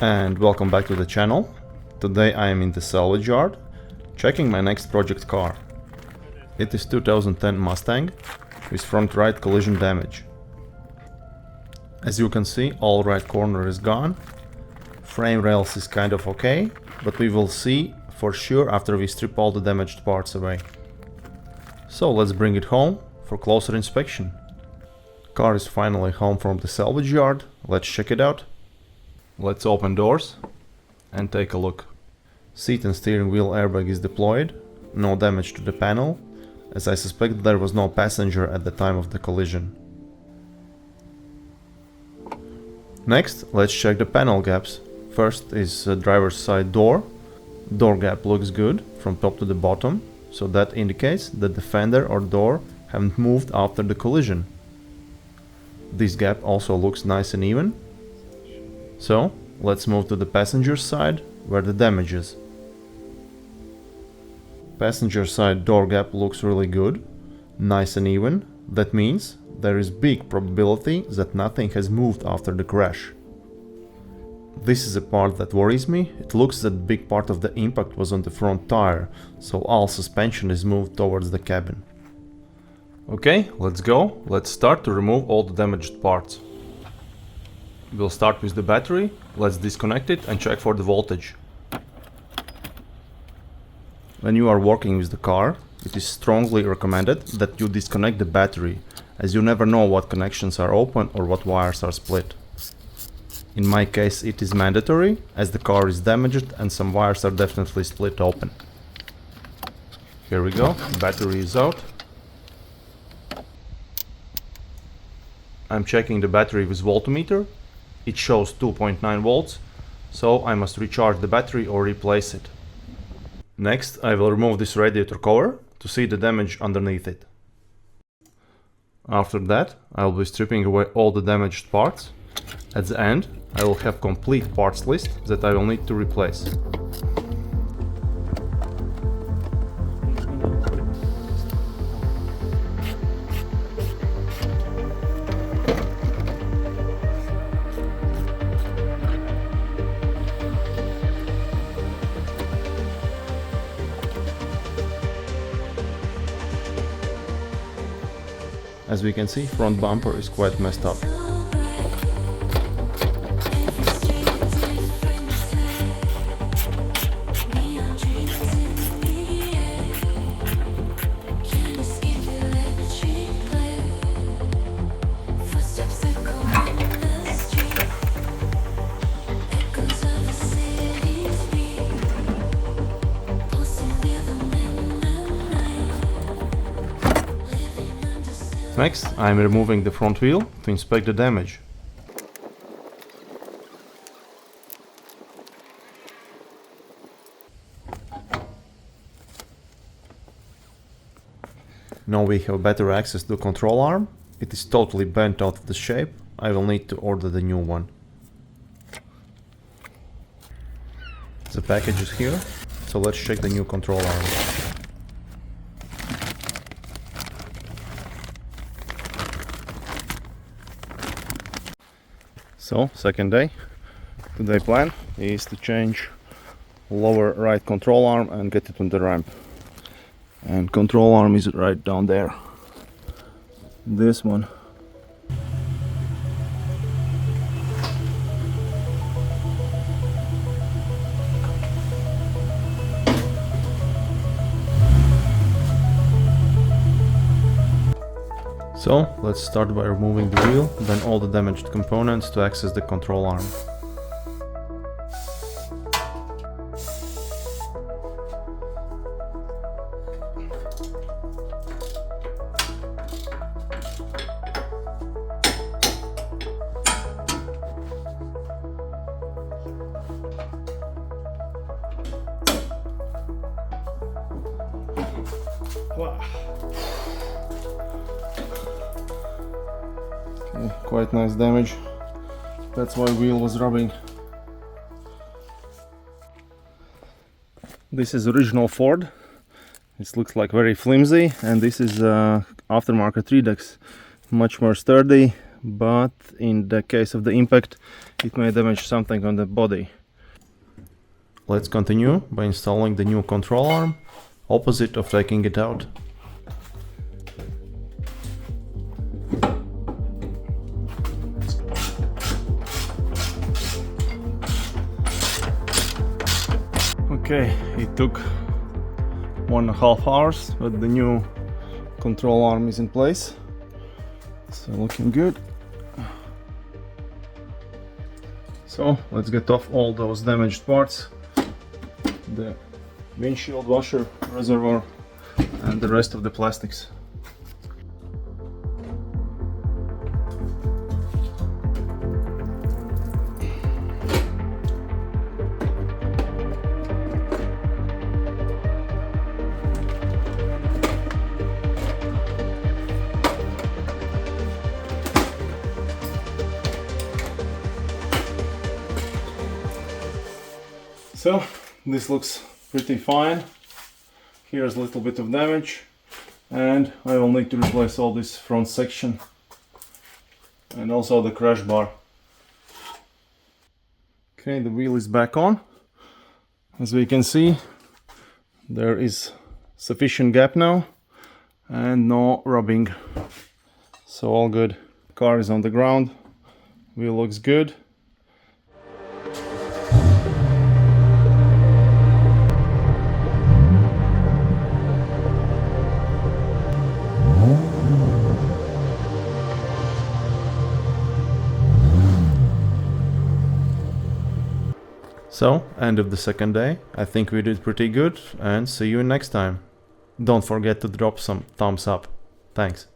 And welcome back to the channel. Today I am in the salvage yard checking my next project car. It is 2010 Mustang with front right collision damage. As you can see, all right corner is gone. Frame rails is kind of okay, but we will see for sure after we strip all the damaged parts away. So let's bring it home for closer inspection. Car is finally home from the salvage yard. Let's check it out. Let's open doors and take a look. Seat and steering wheel airbag is deployed. No damage to the panel, as I suspect there was no passenger at the time of the collision. Next, let's check the panel gaps. First is driver's side door. Door gap looks good from top to the bottom, so that indicates that the fender or door haven't moved after the collision. This gap also looks nice and even. So, let's move to the passenger side, where the damage is. Passenger side door gap looks really good, nice and even. That means there is big probability that nothing has moved after the crash. This is a part that worries me. It looks that big part of the impact was on the front tire, so all suspension is moved towards the cabin. Okay, let's go. Let's start to remove all the damaged parts. We'll start with the battery. Let's disconnect it and check for the voltage. When you are working with the car, it is strongly recommended that you disconnect the battery, as you never know what connections are open or what wires are split. In my case it is mandatory, as the car is damaged and some wires are definitely split open. Here we go, battery is out. I'm checking the battery with voltmeter. It shows 2.9 volts, so I must recharge the battery or replace it. Next, I will remove this radiator cover to see the damage underneath it. After that, I will be stripping away all the damaged parts. At the end, I will have complete parts list that I will need to replace. As we can see, front bumper is quite messed up. Next, I am removing the front wheel to inspect the damage. Now we have better access to the control arm. It is totally bent out of the shape. I will need to order the new one. The package is here, so let's check the new control arm. So, second day. Today's plan is to change lower right control arm and get it on the ramp. And control arm is right down there. This one. So, let's start by removing the wheel, then all the damaged components to access the control arm. Wow. Okay, quite nice damage. That's why wheel was rubbing. This is original Ford. This looks like very flimsy, and this is aftermarket Redux. Much more sturdy, but in the case of the impact it may damage something on the body. Let's continue by installing the new control arm, opposite of taking it out. Okay, it took 1.5 hours, but the new control arm is in place, so looking good. So let's get off all those damaged parts, the windshield washer, reservoir, and the rest of the plastics. So this looks pretty fine. Here's a little bit of damage, and I will need to replace all this front section and also the crash bar. Okay, the wheel is back on. As we can see, there is sufficient gap now and no rubbing, so all good. Car is on the ground, wheel looks good. So, end of the second day. I think we did pretty good, and see you next time. Don't forget to drop some thumbs up. Thanks.